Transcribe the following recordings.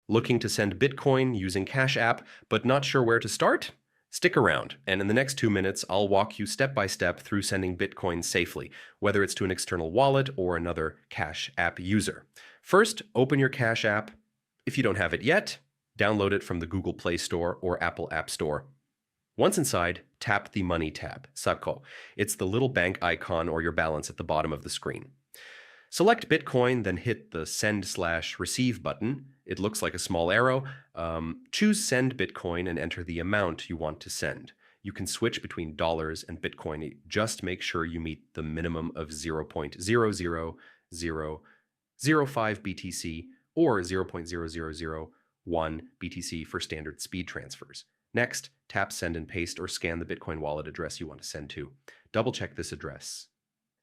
Looking to send Bitcoin using Cash App, but not sure where to start? Stick around, and in the next 2 minutes, I'll walk you step by step through sending Bitcoin safely, whether it's to an external wallet or another Cash App user. First, open your Cash App. If you don't have it yet, download it from the Google Play Store or Apple App Store. Once inside, tap the Money tab, Sako. It's the little bank icon or your balance at the bottom of the screen. Select Bitcoin, then hit the Send/Receive button. It looks like a small arrow. Choose Send Bitcoin and enter the amount you want to send. You can switch between dollars and Bitcoin. Just make sure you meet the minimum of 0.00005 BTC or 0.0001 BTC for standard speed transfers. Next, tap Send and Paste or scan the Bitcoin wallet address you want to send to. Double check this address.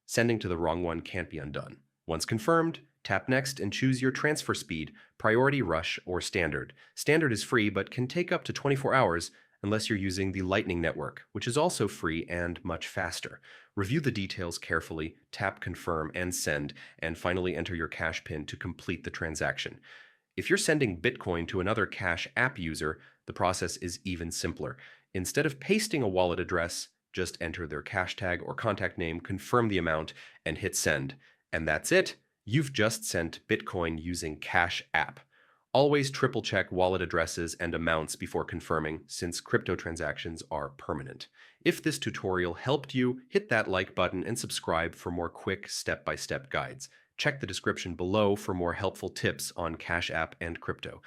Sending to the wrong one can't be undone. Once confirmed, tap Next and choose your transfer speed, Priority Rush or Standard. Standard is free but can take up to 24 hours unless you're using the Lightning Network, which is also free and much faster. Review the details carefully, tap Confirm and Send, and finally enter your cash PIN to complete the transaction. If you're sending Bitcoin to another Cash App user, the process is even simpler. Instead of pasting a wallet address, just enter their cash tag or contact name, confirm the amount, and hit send. And that's it. You've just sent Bitcoin using Cash App. Always triple check wallet addresses and amounts before confirming, since crypto transactions are permanent. If this tutorial helped you, hit that like button and subscribe for more quick step-by-step guides. Check the description below for more helpful tips on Cash App and crypto.